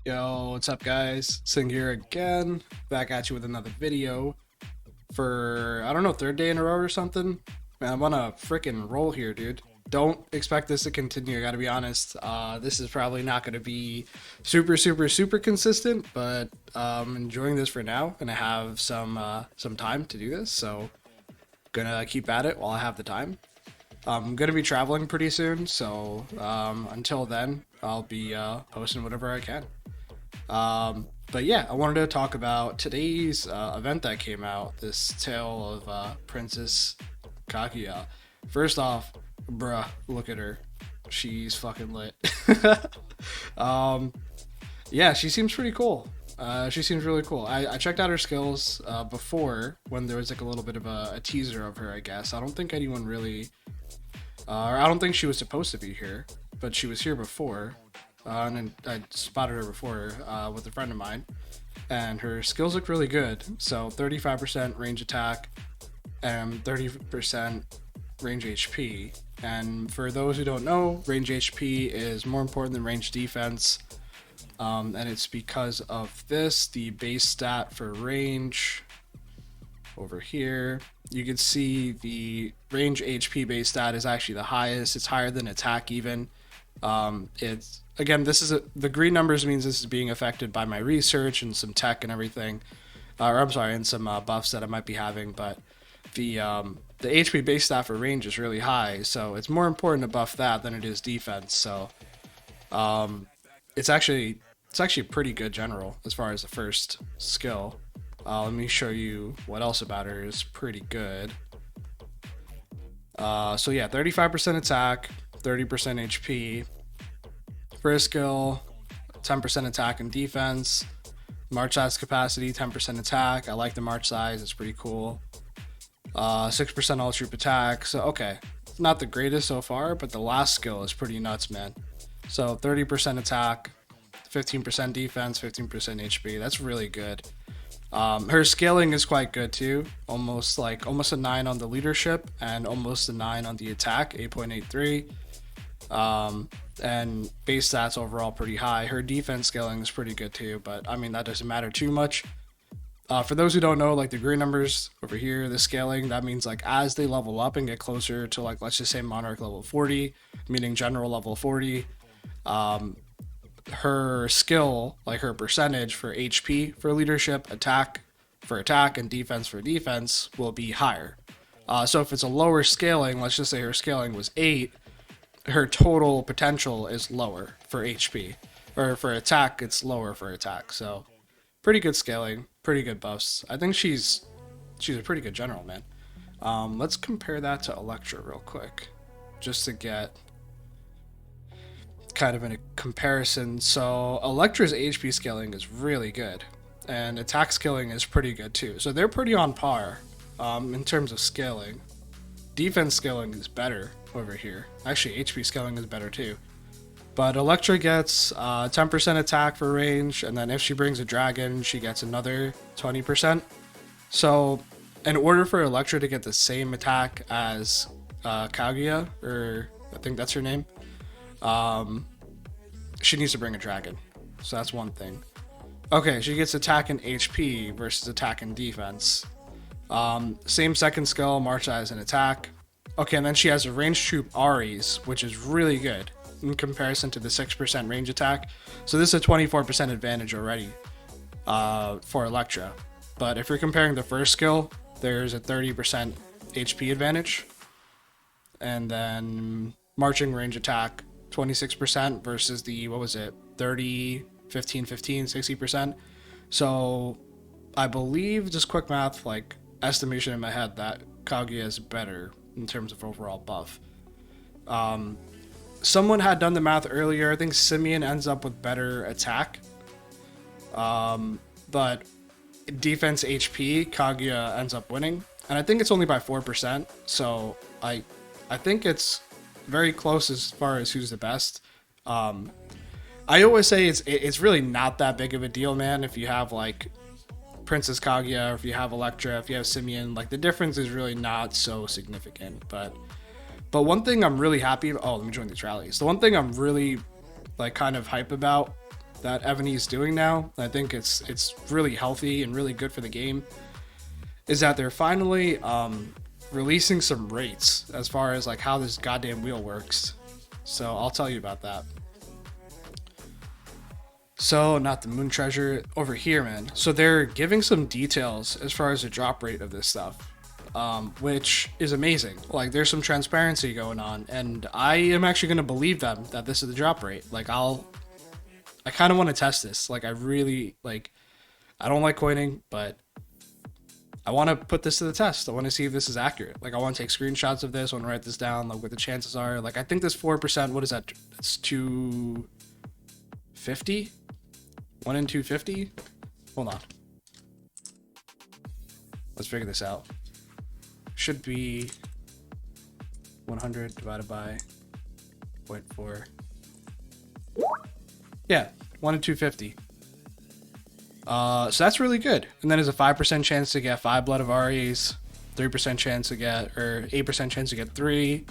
Yo, what's up, guys? Sing here again, back at you with another video for, I don't know, third day in a row or something. Man, I'm on a freaking roll here, dude. Don't expect this to continue, I gotta be honest. This is probably not gonna be super consistent, but enjoying this for now, and I have some time to do this, so gonna keep at it while I have the time. I'm gonna be traveling pretty soon, so until then, I'll be posting whatever I can. But yeah, I wanted to talk about today's event that came out, this tale of Princess Kagia. First off, bruh, look at her. She's fucking lit. um, yeah, she seems pretty cool. She seems really cool. I checked out her skills before when there was like a little bit of a teaser of her, I guess. I don't think anyone really, or I don't think she was supposed to be here, but she was here before. And I spotted her before with a friend of mine, and her skills look really good. So 35% range attack and 30% range HP. And for those who don't know, range HP is more important than range defense. And it's because of this, the base stat for range over here. You can see the range HP base stat is actually the highest. It's higher than attack even. It's again, the green numbers means this is being affected by my research and some tech and everything, or I'm sorry, and some buffs that I might be having. But the HP base stat for range is really high, so it's more important to buff that than it is defense. So it's actually pretty good general as far as the first skill. Let me show you what else about her is pretty good. So yeah, 35% attack, 30% HP. First skill, 10% attack and defense. March size capacity, 10% attack. I like the march size, it's pretty cool. 6% all troop attack. So okay, not the greatest so far, but the last skill is pretty nuts, man. So 30% attack, 15% defense, 15% HP. That's really good. Her scaling is quite good too. Almost a 9 on the leadership and almost a 9 on the attack, 8.83. And base stats overall pretty high. Her defense scaling is pretty good too, but I mean that doesn't matter too much. For those who don't know, like the green numbers over here, the scaling, that means like as they level up and get closer to, like, let's just say Monarch level 40, meaning general level 40, her skill, like her percentage for HP for leadership, attack for attack, and defense for defense will be higher. So if it's a lower scaling, let's just say her scaling was 8, her total potential is lower for HP. Or for attack, it's lower for attack. So pretty good scaling, pretty good buffs. I think she's a pretty good general, man. Let's compare that to Electra real quick, just to get kind of in a comparison. So Electra's HP scaling is really good, and attack scaling is pretty good too. So they're pretty on par in terms of scaling. Defense scaling is better over here. Actually, HP scaling is better too. But Electra gets 10% attack for range, and then if she brings a dragon, she gets another 20%. So in order for Electra to get the same attack as Kaguya, or I think that's her name, she needs to bring a dragon. So that's one thing. Okay, she gets attack and HP versus attack and defense. Same second skill, march size and attack. Okay, and then she has a range troop Ares, which is really good in comparison to the 6% range attack. So this is a 24% advantage already for Electra. But if you're comparing the first skill, there's a 30% HP advantage. And then marching range attack, 26% versus the, what was it, 30, 15, 60%. So I believe, just quick math, like estimation in my head, that Kaguya is better in terms of overall buff. Someone had done the math earlier. I think Simeon ends up with better attack. But defense HP, Kaguya ends up winning. And I think it's only by 4%. So I think it's very close as far as who's the best. I always say it's really not that big of a deal, man, if you have like Princess Kagia, or if you have Electra, if you have Simeon. Like the difference is really not so significant. But one thing I'm really happy about, oh, let me join these rallies. The one thing I'm really like kind of hype about that Evony is doing now, I think it's really healthy and really good for the game, is that they're finally releasing some rates as far as like how this goddamn wheel works. So I'll tell you about that. So, not the moon treasure over here, man. So they're giving some details as far as the drop rate of this stuff, which is amazing. Like, there's some transparency going on, and I am actually going to believe them that this is the drop rate. Like, I kind of want to test this. Like, I really, like, I don't like coining, but I want to put this to the test. I want to see if this is accurate. Like, I want to take screenshots of this. I want to write this down, like, what the chances are. Like, I think this 4%, what is that? It's 250? 1 in 250? Hold on. Let's figure this out. Should be 100 divided by 0.4. Yeah, 1 in 250. So that's really good. And then there's a 5% chance to get 5 Blood of Aries, 3% chance to get, or 8% chance to get 3.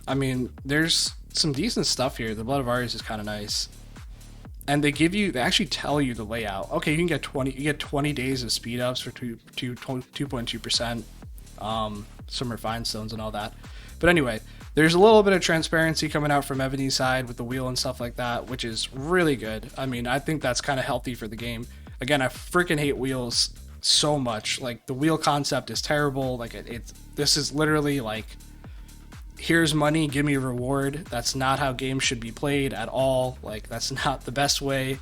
I mean, there's some decent stuff here. The Blood of Aries is kind of nice. And they actually tell you the layout. Okay, you can get 20 days of speed ups for 2.2%, some refined stones and all that. But anyway, there's a little bit of transparency coming out from Evony's side with the wheel and stuff like that, which is really good. I mean, I think that's kind of healthy for the game. Again, I freaking hate wheels so much. Like, the wheel concept is terrible. Like, this is literally like, here's money, give me a reward. That's not how games should be played at all. Like, that's not the best way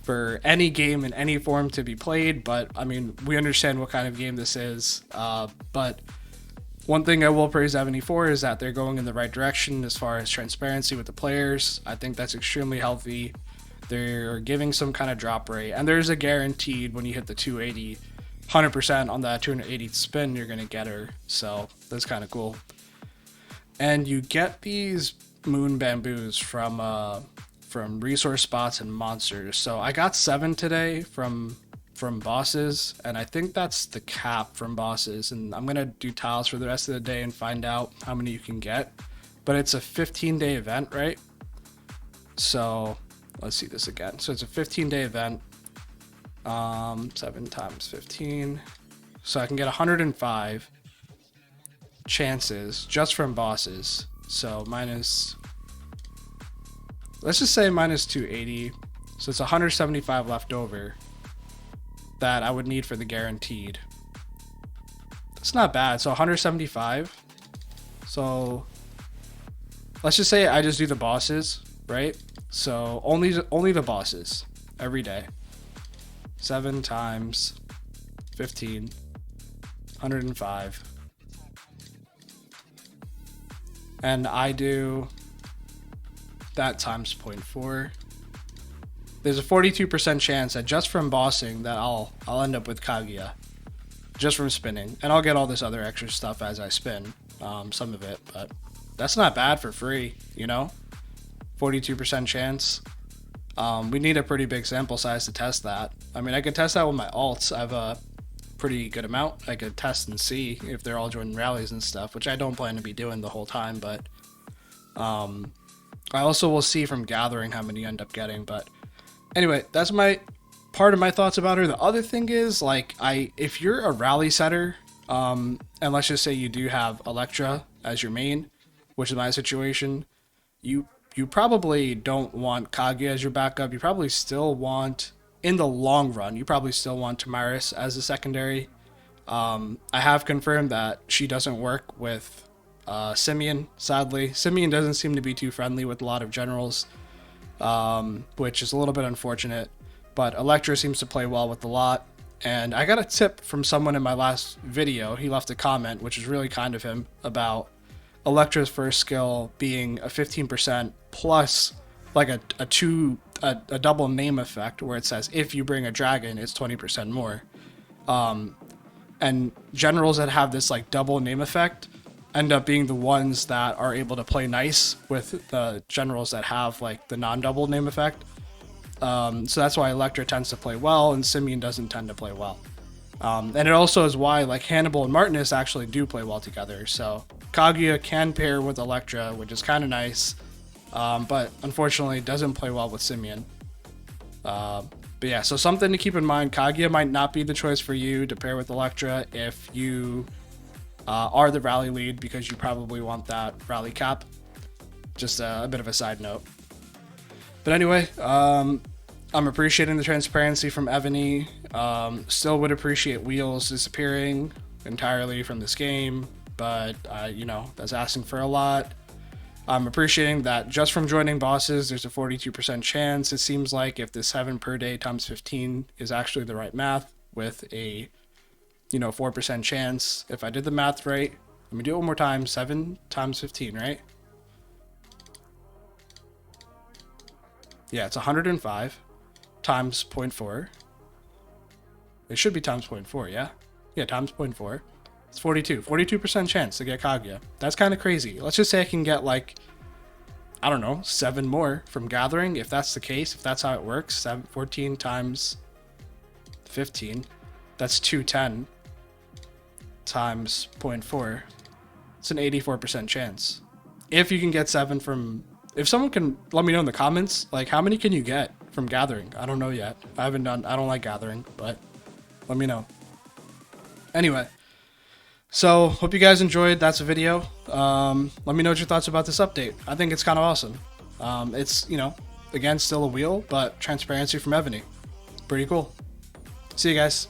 for any game in any form to be played. But I mean, we understand what kind of game this is. But one thing I will praise Evony for is that they're going in the right direction as far as transparency with the players. I think that's extremely healthy. They're giving some kind of drop rate, and there's a guaranteed when you hit the 280, 100% on that 280th spin, you're gonna get her. So that's kind of cool. And you get these moon bamboos from resource spots and monsters. So I got 7 today from bosses, and I think that's the cap from bosses. And I'm gonna do tiles for the rest of the day and find out how many you can get. But it's a 15-day event, right? So let's see this again. So it's a 15-day event. 7 times 15. So I can get 105 chances just from bosses. So let's just say minus 280. So it's 175 left over that I would need for the guaranteed. That's not bad. So 175. So let's just say I just do the bosses, right? So only the bosses every day. 7 times 15, 105. And I do that times 0.4. There's a 42% chance that just from bossing that I'll end up with Kagia. Just from spinning. And I'll get all this other extra stuff as I spin. Some of it, but that's not bad for free, you know? 42% chance. We need a pretty big sample size to test that. I mean, I could test that with my alts. I have a pretty good amount. I could test and see if they're all joining rallies and stuff, which I don't plan to be doing the whole time, but I also will see from gathering how many you end up getting. But anyway, that's my part of my thoughts about her. The other thing is, like, if you're a rally setter, and let's just say you do have Electra as your main, which is my situation, you probably don't want Kagia as your backup. You probably still want, in the long run, you probably still want Tamaris as a secondary. I have confirmed that she doesn't work with Simeon, sadly. Simeon doesn't seem to be too friendly with a lot of generals, which is a little bit unfortunate. But Electra seems to play well with a lot. And I got a tip from someone in my last video. He left a comment, which is really kind of him, about Electra's first skill being a 15% plus like a double name effect where it says if you bring a dragon, it's 20% more. And generals that have this like double name effect end up being the ones that are able to play nice with the generals that have like the non-double name effect. So that's why Electra tends to play well and Simeon doesn't tend to play well. And it also is why like Hannibal and Martinus actually do play well together. So Kaguya can pair with Electra, which is kind of nice, but unfortunately doesn't play well with Simeon. But yeah, so something to keep in mind. Kagia might not be the choice for you to pair with Electra if you are the rally lead, because you probably want that rally cap. Just a bit of a side note. But anyway, I'm appreciating the transparency from Evony. Still would appreciate Wheels disappearing entirely from this game, but you know, that's asking for a lot. I'm appreciating that just from joining bosses, there's a 42% chance. It seems like if the 7 per day times 15 is actually the right math, with a 4% chance. If I did the math right, let me do it one more time. 7 times 15, right? Yeah, it's 105 times 0.4. It should be times 0.4, yeah? Yeah, times 0.4. It's 42. 42% chance to get Kaguya. That's kind of crazy. Let's just say I can get, like, I don't know, 7 more from gathering. If that's the case, if that's how it works, 14 times 15. That's 210 times 0.4. It's an 84% chance. If you can get 7 from... If someone can let me know in the comments, like, how many can you get from gathering? I don't know yet. I don't like gathering, but let me know. Anyway, so hope you guys enjoyed. That's a video. Let me know what your thoughts about this update. I think it's kind of awesome. It's, again, still a wheel, but transparency from Evony. Pretty cool. See you guys.